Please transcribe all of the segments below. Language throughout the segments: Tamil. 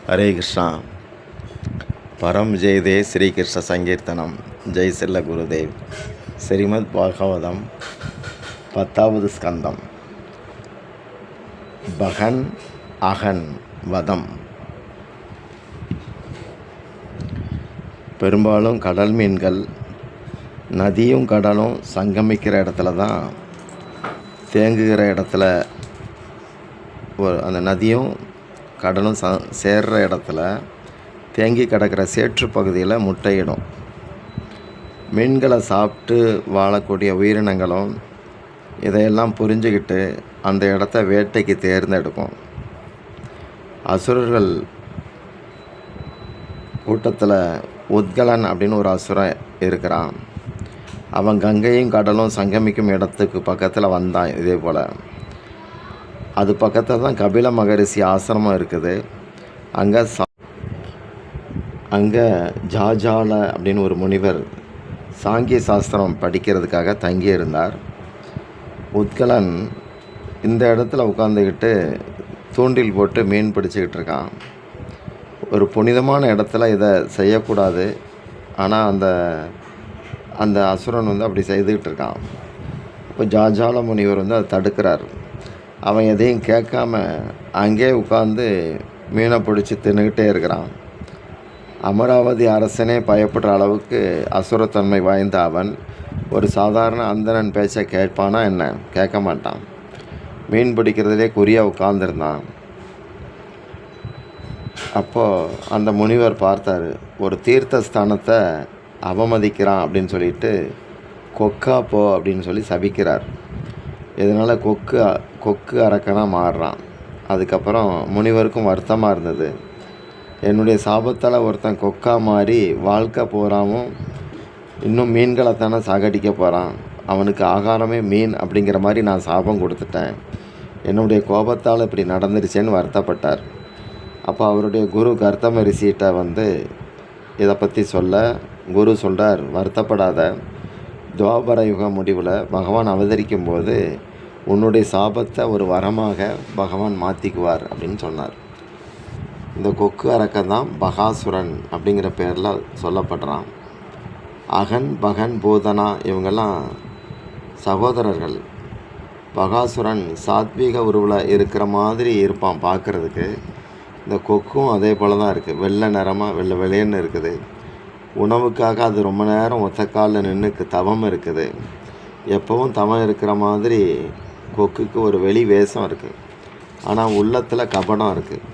ஹரே கிருஷ்ணா. பரம் ஜெயதே ஸ்ரீகிருஷ்ண சங்கீர்த்தனம். ஜெய் செல்ல குருதேவ். ஸ்ரீமத் பாகவதம் 10வது ஸ்கந்தம். பகன் அகன் வதம். பெரும்பாலும் கடல் மீன்கள் நதியும் கடலும் சங்கமிக்கிற இடத்துல தான் தேங்குகிற இடத்துல அந்த நதியும் கடலும் சேர்கிற இடத்துல தேங்கி கிடக்கிற சேற்று பகுதியில் முட்டையிடும். மீன்களை சாப்பிட்டு வாழக்கூடிய உயிரினங்களும் இதையெல்லாம் புரிஞ்சுக்கிட்டு அந்த இடத்த வேட்டைக்கு தேர்ந்தெடுக்கும். அசுரர்கள் கூட்டத்தில் உத்கலன் அப்படின்னு ஒரு அசுரன் இருக்கிறான். அவன் கங்கையும் கடலும் சங்கமிக்கும் இடத்துக்கு பக்கத்தில் வந்தான். இதே போல் அது பக்கத்தில் தான் கபில மகரிஷி ஆசிரமம் இருக்குது. அங்கே ஜாஜால அப்படின்னு ஒரு முனிவர் சாங்கிய சாஸ்திரம் படிக்கிறதுக்காக தங்கியிருந்தார். உத்கலன் இந்த இடத்துல உட்காந்துக்கிட்டு தூண்டில் போட்டு மீன் பிடிச்சிக்கிட்டு இருக்கான். ஒரு புனிதமான இடத்துல இதை செய்யக்கூடாது, ஆனால் அந்த அசுரன் அப்படி செய்துக்கிட்டு இருக்கான். இப்போ ஜாஜால முனிவர் அதை தடுக்கிறார். அவன் எதையும் கேட்காம அங்கே உட்காந்து மீனை பிடிச்சி தின்னுக்கிட்டே இருக்கிறான். அமராவதி அரசனே பயப்படுற அளவுக்கு அசுரத்தன்மை வாய்ந்த அவன் ஒரு சாதாரண அந்தணன் பேச்சை கேட்பானா என்ன? கேட்க மாட்டான். மீன் பிடிக்கிறதுலே குறியாக உட்கார்ந்துருந்தான். அப்போது அந்த முனிவர் பார்த்தார். ஒரு தீர்த்த ஸ்தானத்தை அவமதிக்கிறான் அப்படின்னு சொல்லிட்டு கொக்கா போ அப்படின்னு சொல்லி சபிக்கிறார். இதனால் கொக்கு அரக்கனாக மாறுறான். அதுக்கப்புறம் முனிவருக்கும் வருத்தமாக இருந்தது. என்னுடைய சாபத்தால் ஒருத்தன் கொக்கா மாறி வாழ்க்கை போகிறாவும் இன்னும் மீன்களை தானே சாகடிக்க போகிறான். அவனுக்கு ஆகாரமே மீன் அப்படிங்கிற மாதிரி நான் சாபம் கொடுத்துட்டேன். என்னுடைய கோபத்தால் இப்படி நடந்துருச்சேன்னு வருத்தப்பட்டார். அப்போ அவருடைய குரு கர்த்தம ரிஷிகிட்ட இதை பற்றி சொல்ல குரு சொல்கிறார், வருத்தப்படாத. துவாபர யுக முடிவில் பகவான் அவதரிக்கும் போது உன்னுடைய சாபத்தை ஒரு வரமாக பகவான் மாற்றிக்குவார் அப்படின்னு சொன்னார். இந்த கொக்கு அரக்கன் தான் பகாசுரன் அப்படிங்கிற பேரில் சொல்லப்படுறான். அகன் பகன் பூதனா இவங்கெல்லாம் சகோதரர்கள். பகாசுரன் சாத்வீக உருவில் இருக்கிற மாதிரி இருப்பான் பார்க்குறதுக்கு. இந்த கொக்கும் அதே போல் தான் இருக்குது. வெள்ளை நிறமாக வெள்ளை வெளியேன்னு இருக்குது. உணவுக்காக அது ரொம்ப நேரம் ஒத்த காலில் நின்று தவம் இருக்குது. எப்பவும் தவம் இருக்கிற மாதிரி கொக்குக்கு ஒரு வெளி வேஷம் இருக்குது, ஆனால் உள்ளத்தில் கபடம் இருக்குது.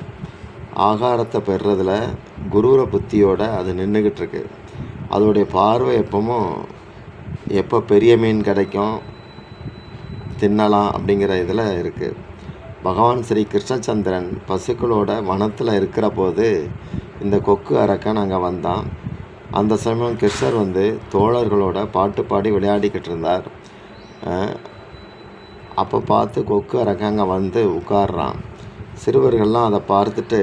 ஆகாரத்தை பெறுறதுல குரூர புத்தியோட அது நின்றுக்கிட்டு இருக்கு. அதோடைய பார்வை எப்போ பெரிய மீன் கிடைக்கும் தின்னலாம் அப்படிங்கிற இதில் இருக்குது. பகவான் ஸ்ரீ கிருஷ்ணச்சந்திரன் பசுக்களோட வனத்தில் இருக்கிற போது இந்த கொக்கு அரக்கன் அங்கே வந்தான். அந்த சமயம் கிருஷ்ணர் தோழர்களோட பாட்டு பாடி விளையாடிக்கிட்டு இருந்தார். அப்போ பார்த்து கொக்கு அரக்கன் அங்கே உட்கார்றான். சிறுவர்கள்லாம் அதை பார்த்துட்டு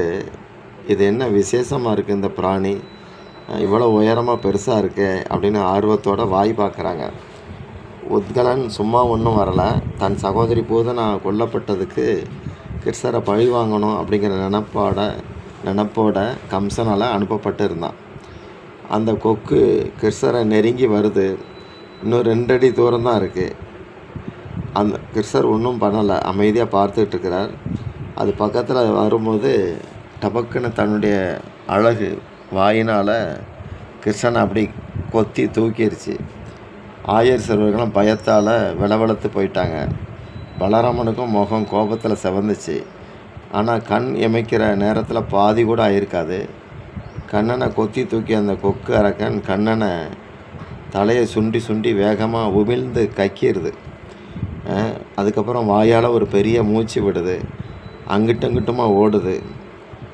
இது என்ன விசேஷமாக இருக்குது, இந்த பிராணி இவ்வளோ உயரமாக பெருசாக இருக்கே அப்படின்னு ஆர்வத்தோடு வாய் பார்க்குறாங்க. உத்கலன் சும்மா ஒன்றும் வரலை. தன் சகோதரி பூதனா கொல்லப்பட்டதுக்கு கிருஷ்ணரை பழி வாங்கணும் அப்படிங்கிற நினப்போட கம்சனால் அனுப்பப்பட்டு இருந்தான். அந்த கொக்கு கிருஷ்ணரை நெருங்கி வருது. இன்னும் 2 அடி தூரம் தான் இருக்குது. அந்த கிருஷ்ணர் ஒன்றும் பண்ணலை, அமைதியாக பார்த்துக்கிட்டு இருக்கிறார். அது பக்கத்தில் வரும்போது டபக்குன்னு தன்னுடைய அழகு வாயினால் கிருஷ்ணனை அப்படி கொத்தி தூக்கிடுச்சு. ஆயர் சிறுவர்களும் பயத்தால் விளவெளத்து போயிட்டாங்க. பலராமனுக்கும் முகம் கோபத்தில் செவந்துச்சு. ஆனால் கண் இமைக்கிற நேரத்தில் பாதி கூட ஆயிருக்காது. கண்ணனை கொத்தி தூக்கி அந்த கொக்கு அரக்கன் கண்ணனை தலையை சுண்டி வேகமாக உமிழ்ந்து கக்கிடுது. அதுக்கப்புறம் வாயால் ஒரு பெரிய மூச்சு விடுது. அங்கிட்டுமா ஓடுது.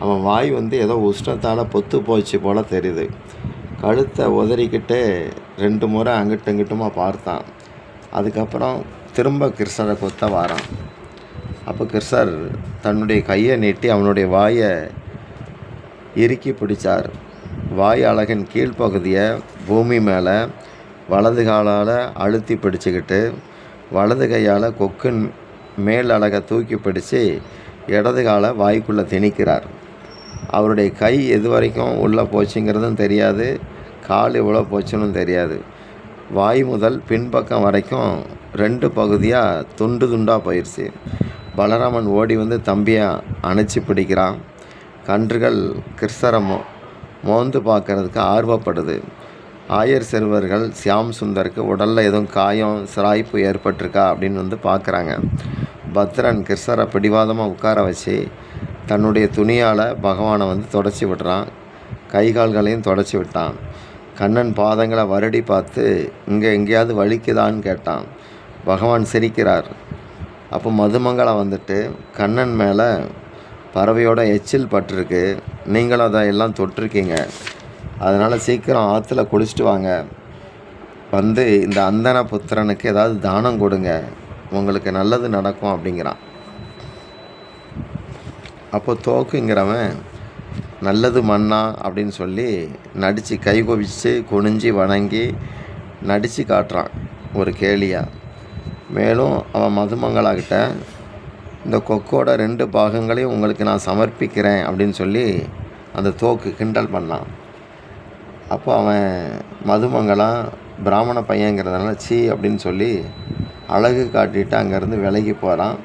அவன் வாய் ஏதோ உஷ்ணத்தால் பொத்து போச்சு போல் தெரியுது. கழுத்தை உதறிக்கிட்டே 2 முறை அங்கிட்டுமா பார்த்தான். அதுக்கப்புறம் திரும்ப கிருஷ்ணரை கொத்த வாரான். அப்போ கிருஷ்ணர் தன்னுடைய கையை நீட்டி அவனுடைய வாயை இறுக்கி பிடிச்சார். வாய் அழகின் கீழ்ப்பகுதியை பூமி மேலே வலது காலால் அழுத்தி பிடிச்சிக்கிட்டு வலது கையால் கொக்கின் மேல் அழகை தூக்கி பிடிச்சி இடது காலை வாய்க்குள்ளே திணிக்கிறார். அவருடைய கை எது வரைக்கும் உள்ளே போச்சுங்கிறதும் தெரியாது, கால் எவ்வளோ போச்சுன்னு தெரியாது. வாய் முதல் பின்பக்கம் வரைக்கும் 2 பகுதியாக துண்டு துண்டாக போயிடுச்சு. பலராமன் ஓடி வந்து தம்பியை அணைச்சி பிடிக்கிறான். கன்றுகள் கிருஷ்ணரை மோந்து பார்க்கறதுக்கு ஆர்வப்படுது. ஆயர் சிறுவர்கள் சியாம் சுந்தருக்கு உடலில் எதுவும் காயம் சிராய்ப்பு ஏற்பட்டிருக்கா அப்படின்னு வந்து பார்க்குறாங்க. பத்ரன் கிருஷ்ணரை பிடிவாதமாக உட்கார வச்சு தன்னுடைய துணியால் பகவானை வந்து தொடச்சி விடுறான். கை கால்களையும் தொடச்சி விட்டான். கண்ணன் பாதங்களை வருடி பார்த்து இங்கே எங்கேயாவது வலிக்குதான்னு கேட்டான். பகவான் சிரிக்கிறார். அப்போ மதுமங்கலா வந்துட்டு கண்ணன் மேலே பறவையோட எச்சில் பட்டிருக்கு, நீங்களும் அதை எல்லாம் தொட்டிருக்கீங்க, அதனால் சீக்கிரம் ஆற்றுல குளிச்சுட்டு வாங்க, வந்து இந்த அந்தன புத்திரனுக்கு ஏதாவது தானம் கொடுங்க, உங்களுக்கு நல்லது நடக்கும் அப்படிங்கிறான். அப்போ தோக்குங்கிறவன் நல்லது மன்னா அப்படின்னு சொல்லி நடித்து கை குவிச்சு குனிஞ்சி வணங்கி நடித்து காட்டுறான் ஒரு கேலியாக. மேலும் அவன் மதுமங்களாகிட்ட இந்த கொக்கோட 2 பாகங்களையும் உங்களுக்கு நான் சமர்ப்பிக்கிறேன் அப்படின்னு சொல்லி அந்த தோக்கு கிண்டல் பண்ணான். அப்போ அவன் மதுமங்கலா பிராமண பையங்கிறதுனால சீ அப்படின்னு சொல்லி அழகு காட்டிட்டு அங்கேருந்து விலகி போகிறான்.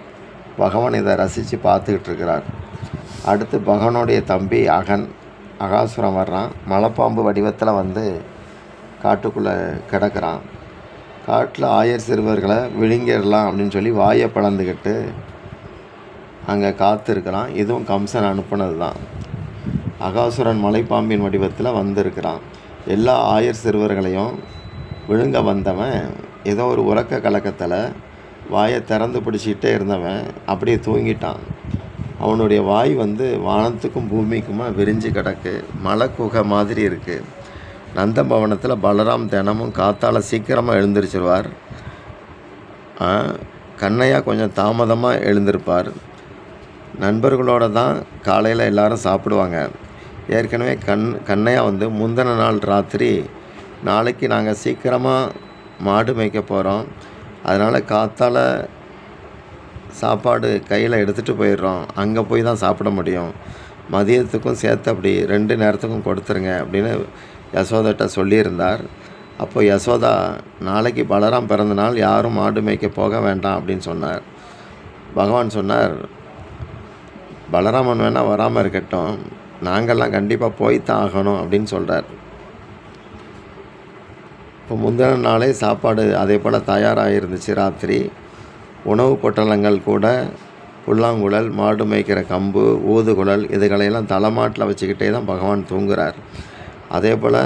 பகவான் இதை ரசித்து பார்த்துக்கிட்டு இருக்கிறார். அடுத்து பகவானுடைய தம்பி அகாசுரம் வர்றான். மலைப்பாம்பு வடிவத்தில் வந்து காட்டுக்குள்ளே கிடக்கிறான். காட்டில் ஆயர் சிறுவர்களை விழுங்கிடலாம் அப்படின்னு சொல்லி வாயை பிளந்துக்கிட்டு அங்கே காத்திருக்கிறான். இதுவும் கம்சன் அனுப்புனது தான். அகாசுரன் மலைப்பாம்பின் வடிவத்தில் வந்திருக்கிறான். எல்லா ஆயர் சிறுவர்களையும் விழுங்க வந்தவன் ஏதோ ஒரு உறக்க கலக்கத்தில் வாயை திறந்து பிடிச்சிக்கிட்டே இருந்தவன் அப்படியே தூங்கிட்டான். அவனுடைய வாய் வந்து வானத்துக்கும் பூமிக்குமா விரிஞ்சு கிடக்கு, மலை குகை மாதிரி இருக்குது. நந்தபவனத்தில் பலராம் தினமும் காத்தால் சீக்கிரமாக எழுந்திரிச்சிருவார். கண்ணையா கொஞ்சம் தாமதமாக எழுந்திருப்பார். நண்பர்களோடு தான் காலையில் எல்லோரும் சாப்பிடுவாங்க. ஏற்கனவே கண்ணையா வந்து முந்தின நாள் ராத்திரி நாளைக்கு நாங்கள் சீக்கிரமாக மாடு மேய்க்க போகிறோம், அதனால் காத்தால் சாப்பாடு கையில் எடுத்துகிட்டு போயிடுறோம், அங்கே போய் தான் சாப்பிட முடியும், மதியத்துக்கும் சேர்த்து அப்படி 2 நேரத்துக்கும் கொடுத்துருங்க அப்படின்னு யசோதாட்ட சொல்லியிருந்தார். அப்போ யசோதா நாளைக்கு பலராம் பிறந்த நாள், யாரும் மாடு மேய்க்க போக வேண்டாம் அப்படின்னு சொன்னார். பகவான் சொன்னார், பலராமன் வேணால் வராமல் இருக்கட்டும், நாங்கள்லாம் கண்டிப்பாக போய்த்தான் ஆகணும் அப்படின்னு சொல்கிறார். இப்போ முந்தின நாளே சாப்பாடு அதே போல் தயாராக இருந்துச்சு. ராத்திரி உணவு பொட்டலங்கள் கூட புல்லாங்குழல், மாடு மேய்க்கிற கம்பு, ஊதுகுழல் இதுகளையெல்லாம் தலைமாட்டில் வச்சுக்கிட்டே தான் பகவான் தூங்குறார். அதே போல்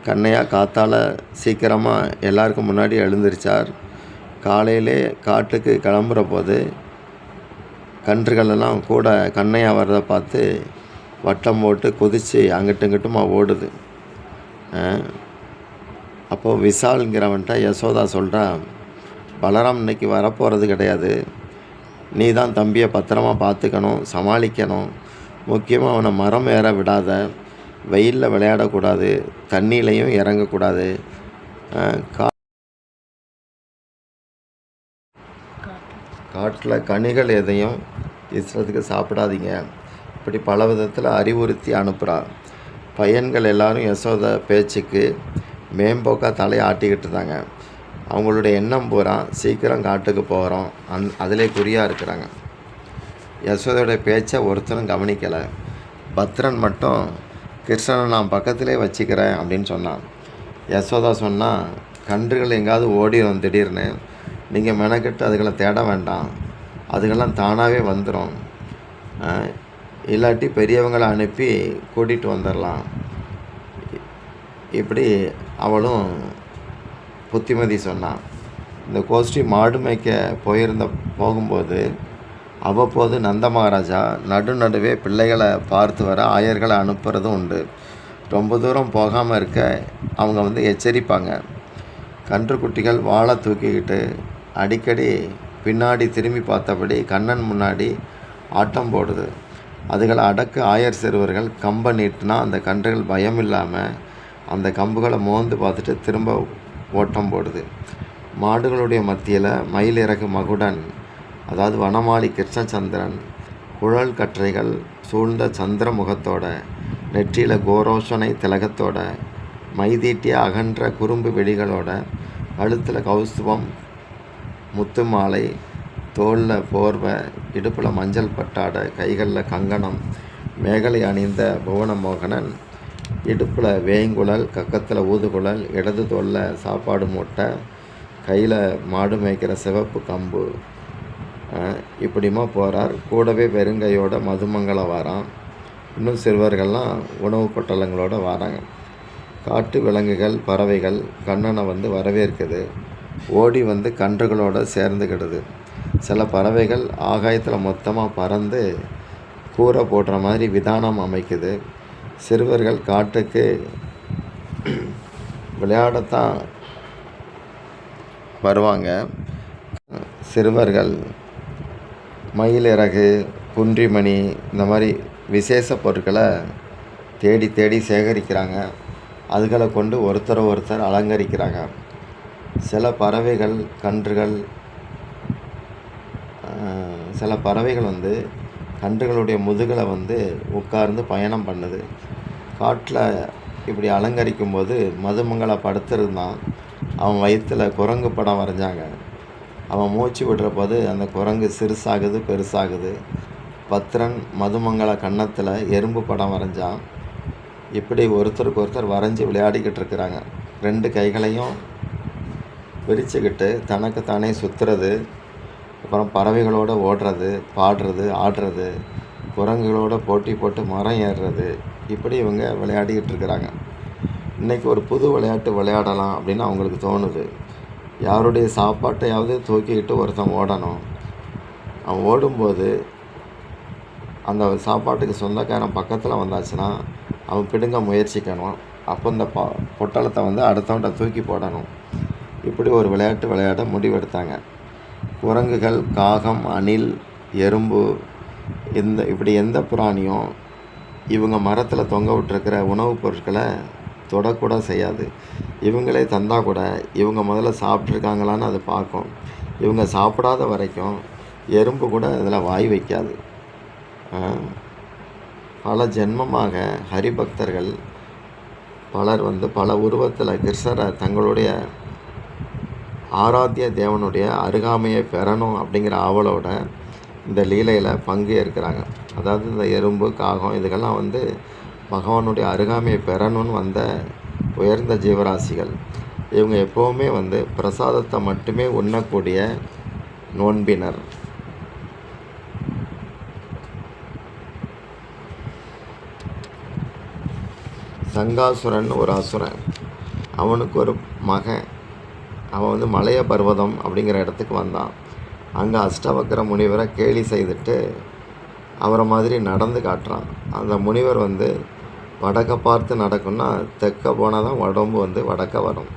கண்ணையா காத்தால் சீக்கிரமாக எல்லாருக்கும் முன்னாடி எழுந்திரிச்சார். காலையிலே காட்டுக்கு கிளம்புற போது கன்றுகளெல்லாம் கூட கண்ணையா வர்றதை பார்த்து வட்டம் போட்டு குதித்து அங்கிட்டும் இங்கிட்டுமா ஓடுது. அப்போது விசால்ங்கிறவன்ட்ட யசோதா சொல்கிறா, பலராம் இன்னைக்கு வரப்போகிறது கிடையாது, நீ தான் தம்பியை பத்திரமா பார்த்துக்கணும், சமாளிக்கணும், முக்கியமாக அவனை மரம் ஏற விடாத, வெயிலில் விளையாடக்கூடாது, தண்ணியிலையும் இறங்கக்கூடாது, காட்டில் கனிகள் எதையும் இஷ்டத்துக்கு சாப்பிடாதீங்க, இப்படி பல விதத்தில் அறிவுறுத்தி அனுப்புகிறார். பையன்கள் எல்லாரும் யசோதா பேச்சுக்கு மேம்போக்காக தலையை ஆட்டிக்கிட்டு இருந்தாங்க. அவங்களுடைய எண்ணம் பூரா சீக்கிரம் காட்டுக்கு போகிறோம் அதிலே குறியாக இருக்கிறாங்க. யசோதையோடைய பேச்சை ஒருத்தரும் கவனிக்கலை. பத்ரன் மட்டும் கிருஷ்ணனை நான் பக்கத்திலே வச்சுக்கிறேன் அப்படின்னு சொன்னான். யசோதா சொன்னால், கன்றுகள் எங்காவது ஓடிடும் திடீர்னு, நீங்கள் மெனக்கெட்டு அதுகளை தேட வேண்டாம், அதுக்கெல்லாம் தானாகவே வந்துடும், இல்லாட்டி பெரியவங்களை அனுப்பி கூட்டிகிட்டு வந்துடலாம். இப்படி அவளும் புத்திமதி சொன்னான். இந்த கோஷ்டி மாடு மேய்க்க போகும்போது அவ்வப்போது நந்த மகாராஜா நடுவே பிள்ளைகளை பார்த்து வர ஆயர்களை அனுப்புறதும் உண்டு. ரொம்ப தூரம் போகாமல் இருக்க அவங்க வந்து எச்சரிப்பாங்க. கன்றுக்குட்டிகள் வாழை தூக்கிக்கிட்டு அடிக்கடி பின்னாடி திரும்பி பார்த்தபடி கண்ணன் முன்னாடி ஆட்டம் போடுது. அதுகளை அடக்க ஆயர் சிறுவர்கள் கம்பை நீட்டினா அந்த கன்றுகள் பயம் இல்லாமல் அந்த கம்புகளை மோந்து பார்த்துட்டு திரும்ப ஓட்டம் போடுது. மாடுகளுடைய மத்தியில் மயிலிறகு மகுடன், அதாவது வனமாளி கிருஷ்ணச்சந்திரன், குழல் கற்றைகள் சூழ்ந்த சந்திர முகத்தோட, நெற்றியில் கோரோஷனை திலகத்தோட, மைதீட்டிய அகன்ற குறும்பு வெடிகளோட, கழுத்தில் கௌஸ்துபம் முத்து மாலை, தோளில் போர்வை, இடுப்பில் மஞ்சள் பட்டாடை, கைகளில் கங்கணம், மேகலை அணிந்த புவன மோகனன் இடுப்பில் வேங்குழல், கக்கத்தில் ஊதுகுழல், இடது தோளில் சாப்பாடு மூட்டை, கையில் மாடு மேய்க்கிற சிவப்பு கம்பு, இப்படிமா போகிறார். கூடவே வெறுங்கையோட மதுமங்கல வாரான். இன்னும் சிறுவர்கள்லாம் உணவு பொட்டலங்களோடு வராங்க. காட்டு விலங்குகள் பறவைகள் கண்ணனை வரவேற்குது. ஓடி கன்றுகளோடு சேர்ந்துக்கிடுது. சில பறவைகள் ஆகாயத்தில் மொத்தமாக பறந்து கூரை போடுற மாதிரி விதானம் அமைக்குது. சிறுவர்கள் காட்டுக்கு விளையாடத்தான் வருவாங்க. சிறுவர்கள் மயிலிறகு, குன்றிமணி இந்த மாதிரி விசேஷ பொருட்களை தேடி தேடி சேகரிக்கிறாங்க. அதுகளை கொண்டு ஒருத்தர் அலங்கரிக்கிறாங்க. சில பறவைகள் கன்றுகள் கன்றுகளுடைய முதுகில் உட்கார்ந்து பயணம் பண்ணுது. காட்டில் இப்படி அலங்கரிக்கும் போது மதுமங்கலை படுத்திருந்தான். அவன் வயிற்றில் குரங்கு படம் வரைஞ்சாங்க. அவன் மூச்சு விடுற போது அந்த குரங்கு சிறுசாகுது பெருசாகுது. பத்திரன் மதுமங்கல கன்னத்தில் எறும்பு படம் வரைஞ்சான். இப்படி ஒருத்தருக்கு ஒருத்தர் வரைஞ்சி விளையாடிக்கிட்டு இருக்கிறாங்க. 2 கைகளையும் விரிச்சுக்கிட்டு தனக்குத்தானே சுற்றுறது, அப்புறம் பறவைகளோடு ஓடுறது, பாடுறது, ஆடுறது, குரங்குகளோடு போட்டி போட்டு மரம் ஏறுறது, இப்படி இவங்க விளையாடிக்கிட்டு இருக்கிறாங்க. இன்றைக்கி ஒரு புது விளையாட்டு விளையாடலாம் அப்படின்னு அவங்களுக்கு தோணுது. யாருடைய சாப்பாட்டையாவது தூக்கிக்கிட்டு ஒருத்தன் ஓடணும். அவன் ஓடும்போது அந்த சாப்பாட்டுக்கு சொந்தக்காரன் பக்கத்தில் வந்தாச்சுன்னா அவன் பிடுங்க முயற்சிக்கணும். அப்போ இந்த பொட்டலத்தை அடுத்தவன்ட்ட தூக்கி போடணும். இப்படி ஒரு விளையாட்டு விளையாட முடிவெடுத்தாங்க. குரங்குகள், காகம், அணில், எறும்பு, இப்படி எந்த பிராணியும் இவங்க மரத்தில் தொங்க விட்டுருக்கிற உணவுப் பொருட்களை தொடக்கூட செய்யாது. இவங்களே தந்தால் கூட இவங்க முதல்ல சாப்பிட்ருக்காங்களான்னு அது பார்க்கும். இவங்க சாப்பிடாத வரைக்கும் எறும்பு கூட அதில் வாய் வைக்காது. பல ஜென்மமாக ஹரிபக்தர்கள் பலர் பல உருவத்தில் கிருஷ்ணரை தங்களுடைய ஆராத்திய தேவனுடைய அருகாமையை பெறணும் அப்படிங்கிற ஆவலோட இந்த லீலையில் பங்கு ஏற்கிறாங்க. அதாவது இந்த எறும்பு, காகம் இதுக்கெல்லாம் பகவானுடைய அருகாமையை பெறணும்னு வந்த உயர்ந்த ஜீவராசிகள். இவங்க எப்போவுமே பிரசாதத்தை மட்டுமே உண்ணக்கூடிய நோன்பினர். சங்காசுரன் ஒரு அசுரன். அவனுக்கு ஒரு மகன். அவன் மலைய பர்வதம் அப்படிங்கிற இடத்துக்கு வந்தான். அங்கே அஷ்டவக்கர முனிவரை கேலி செய்துட்டு அவரை மாதிரி நடந்து காட்டுறான். அந்த முனிவர் வடக்க பார்த்து நடக்கும்னா தெற்க போனால் தான் உடம்பு வடக்க வரும்.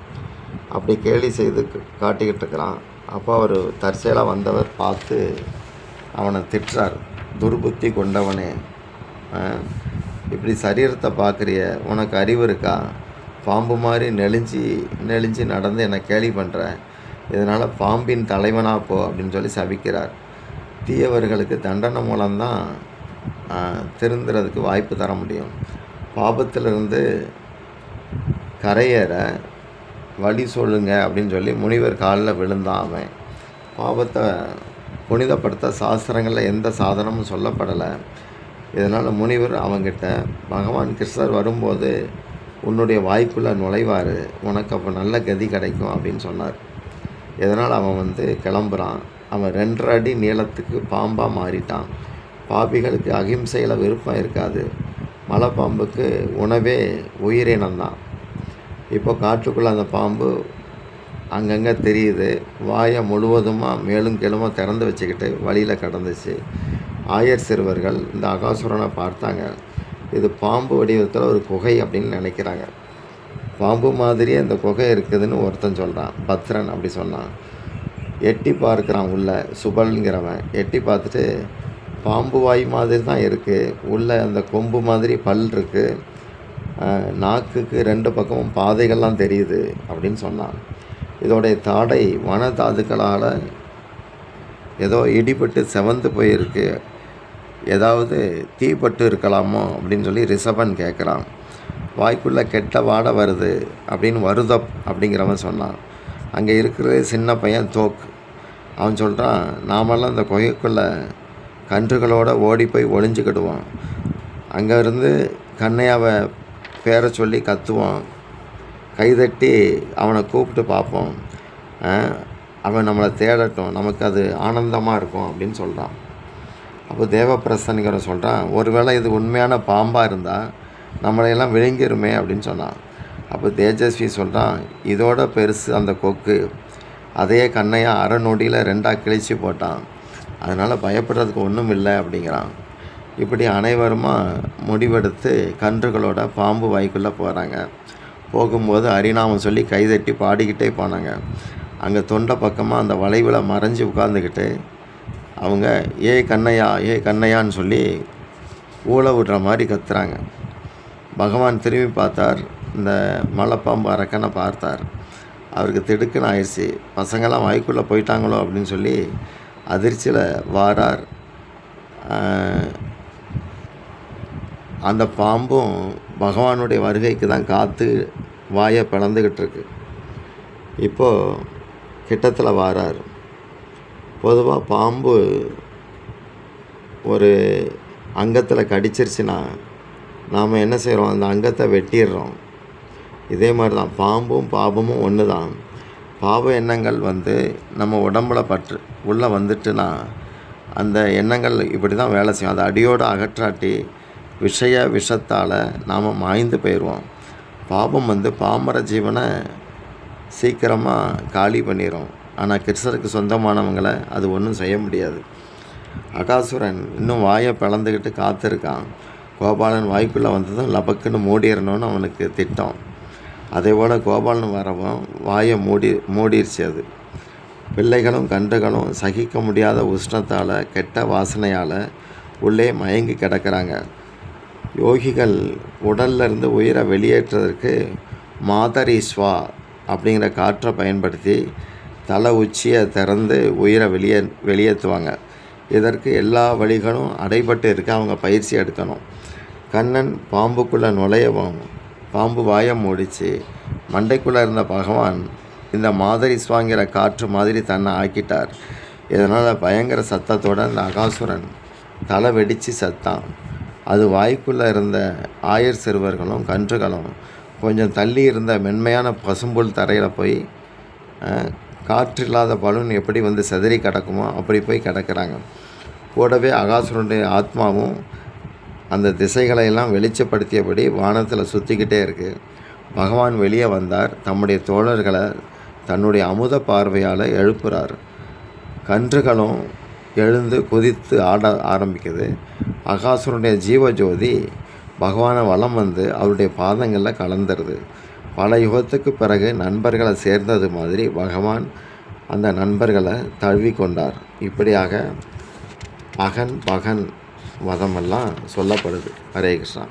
அப்படி கேலி செய்து காட்டிக்கிட்டு இருக்கிறான். அப்போ அவர் தற்செயலாக வந்தவர் பார்த்து அவனை திட்டுறார். துர்புத்தி கொண்டவனே, இப்படி சரீரத்தை பார்க்குறிய, உனக்கு அறிவு இருக்கா? பாம்பு மாதிரி நெளிஞ்சு நடந்து என்னை கேலி பண்ணுற. இதனால் பாம்பின் தலைவனாக போ அப்படின்னு சொல்லி சபிக்கிறார். தீயவர்களுக்கு தண்டனை மூலம்தான் திருந்துறதுக்கு வாய்ப்பு தர முடியும். பாபத்திலிருந்து கரையேற வழி சொல்லுங்க அப்படின்னு சொல்லி முனிவர் காலில் விழுந்தான். அவன் பாபத்தை புனிதப்படுத்த சாஸ்திரங்களில் எந்த சாதனமும் சொல்லப்படலை. இதனால் முனிவர் அவங்கிட்ட, பகவான் கிருஷ்ணர் வரும்போது உன்னுடைய வாய்க்குள்ளே நுழைவார், உனக்கு அப்போ நல்ல கதி கிடைக்கும் அப்படின்னு சொன்னார். இதனால் அவன் கிளம்புறான். அவன் 2.5 அடி நீளத்துக்கு பாம்பாக மாறிட்டான். பாபிகளுக்கு அகிம்சையில் விருப்பம் இருக்காது. மலைப்பாம்புக்கு உணவே உயிரினம்தான். இப்போ காட்டுக்குள்ளே அந்த பாம்பு அங்கங்கே தெரியுது. வாயை முழுவதுமாக மேலும் கீழுமா திறந்து வச்சுக்கிட்டு வழியில் கடந்துச்சு. ஆயர் சிறுவர்கள் இந்த அகாசுரனை பார்த்தாங்க. இது பாம்பு வடிவத்தில் ஒரு குகை அப்படின்னு நினைக்கிறாங்க. பாம்பு மாதிரியே இந்த குகை இருக்குதுன்னு ஒருத்தன் சொல்கிறான். பத்ரன் அப்படி சொன்னான். எட்டி பார்க்குறான் உள்ள. சுபல்ங்கிறவன் எட்டி பார்த்துட்டு, பாம்பு வாய் மாதிரி தான் இருக்குது, உள்ள அந்த கொம்பு மாதிரி பல் இருக்குது, நாக்குக்கு 2 பக்கமும் பாதைகள்லாம் தெரியுது அப்படின்னு சொன்னான். இதோடைய தாடை வன தாதுக்களால் ஏதோ இடிபட்டு செவந்து போயிருக்கு ஏதாவது தீப்பட்டு இருக்கலாமோ அப்படின்னு சொல்லி ரிஷபன் கேட்குறான். வாய்க்குள்ளே கெட்ட வாடை வருது அப்படின்னு வருதப் அப்படிங்கிறவன் சொன்னான். அங்கே இருக்கிறது சின்ன பையன் தோக். அவன் சொல்கிறான், நாமெல்லாம் அந்த குகைக்குள்ளே கன்றுகளோடு ஓடி போய் ஒளிஞ்சிக்கிடுவோம். அங்கே இருந்து கண்ணையாவை பேரை சொல்லி கத்துவோம். கைதட்டி அவனை கூப்பிட்டு பார்ப்போம். அவன் நம்மளை தேடட்டும், நமக்கு அது ஆனந்தமாக இருக்கும் அப்படின்னு சொல்கிறான். அப்போ தேவப்பிரசன்கிற சொல்கிறான், ஒருவேளை இது உண்மையான பாம்பாக இருந்தால் நம்மளையெல்லாம் விழுங்கிருமே அப்படின்னு சொன்னான். அப்போ தேஜஸ்வி சொல்கிறான், இதோட பெருசு அந்த கொக்கு. அதையே கண்ணையா அரை நொடியில் 2ஆக கிழிச்சு போட்டான். அதனால் பயப்படுறதுக்கு ஒன்றும் இல்லை அப்படிங்கிறான். இப்படி அனைவருமா முடிவெடுத்து கன்றுகளோட பாம்பு வாய்க்குள்ளே போகிறாங்க. போகும்போது ஹரிநாமம் சொல்லி கைதட்டி பாடிக்கிட்டே போனாங்க. அங்கே தொண்டை பக்கமாக அந்த வளைவில் மறைஞ்சி உட்காந்துக்கிட்டு அவங்க ஏ கண்ணையான்னு சொல்லி ஊழ விடுற மாதிரி கத்துறாங்க. பகவான் திரும்பி பார்த்தார். இந்த மலைப்பாம்பு அரக்கனை பார்த்தார். அவருக்கு திடுக்குன்னு ஆயிடுச்சு. பசங்கள்லாம் வாய்க்குள்ளே போயிட்டாங்களோ அப்படின்னு சொல்லி அதிர்ச்சியில் வாரார். அந்த பாம்பும் பகவானுடைய வருகைக்கு தான் காத்து வாயை பிளந்துக்கிட்டு இருக்கு. இப்போது கிட்டத்தில் வாரார். பொதுவாக பாம்பு ஒரு அங்கத்தில் கடிச்சிருச்சுன்னா நாம் என்ன செய்கிறோம், அந்த அங்கத்தை வெட்டிடுறோம். இதே மாதிரி தான் பாம்பும் பாபமும் ஒன்று தான். பாப எண்ணங்கள் நம்ம உடம்புல உள்ளே வந்துட்டுனா அந்த எண்ணங்கள் இப்படி தான் வேலை செய்யும். அதை அடியோடு அகற்றாட்டி விஷத்தால் நாம் மாய்ந்து போயிடுவோம். பாபம் பாமர ஜீவனை சீக்கிரமாக காலி பண்ணிடும். ஆனால் கிருஷ்ணருக்கு சொந்தமானவங்களை அது ஒன்றும் செய்ய முடியாது. அகாசுரன் இன்னும் வாயை பிளந்துக்கிட்டு காத்திருக்கான். கோபாலன் வாய்க்குள்ளே வந்ததும் லபக்குன்னு மூடிடணும்னு அவனுக்கு திட்டம். அதே போல் கோபாலன் வரவும் வாயை மூடிருச்சு. அது பிள்ளைகளும் கன்றுகளும் சகிக்க முடியாத உஷ்ணத்தால் கெட்ட வாசனையால் உள்ளே மயங்கி கிடக்கிறாங்க. யோகிகள் உடல்லிருந்து உயிரை வெளியேற்றுவதற்கு மாதரீஸ்வா அப்படிங்கிற காற்றை பயன்படுத்தி தலை உச்சியை திறந்து உயிரை வெளியேற்றுவாங்க. இதற்கு எல்லா வழிகளும் அடைபட்டு இருக்க அவங்க பயிற்சி எடுக்கணும். கண்ணன் பாம்புக்குள்ளே நுழையவும் பாம்பு வாயை மூடிச்சு. மண்டைக்குள்ளே இருந்த பகவான் இந்த மாதரீஸ்வாங்கிற காற்று மாதிரி தன்னை ஆக்கிட்டார். இதனால் பயங்கர சத்தத்தோடு அந்த அகாசுரன் தலை வெடித்து செத்தான். அது வாய்க்குள்ளே இருந்த ஆயர் சிறுவர்களும் கன்றுகளும் கொஞ்சம் தள்ளி இருந்த மென்மையான பசும்புல் தரையில் போய் காற்று இல்லாத பலூன் எப்படி செதறி கிடக்குமோ அப்படி போய் கிடக்கிறாங்க. கூடவே அகாசுரனுடைய ஆத்மாவும் அந்த திசைகளையெல்லாம் வெளிச்சப்படுத்தியபடி வானத்தில் சுற்றிக்கிட்டே இருக்குது. பகவான் வெளியே வந்தார். தம்முடைய தோழர்களை தன்னுடைய அமுத பார்வையால் எழுப்புறார். கன்றுகளும் எழுந்து குதித்து ஆட ஆரம்பிக்குது. அகாசுரனுடைய ஜீவஜோதி பகவானை வலம் அவருடைய பாதங்களில் கலந்துருது. பல யுகத்துக்கு பிறகு நண்பர்களை சேர்ந்தது மாதிரி பகவான் அந்த நண்பர்களை தழுவி கொண்டார். இப்படியாக பகன் வதமெல்லாம் சொல்லப்படுது. ஹரே கிருஷ்ணா.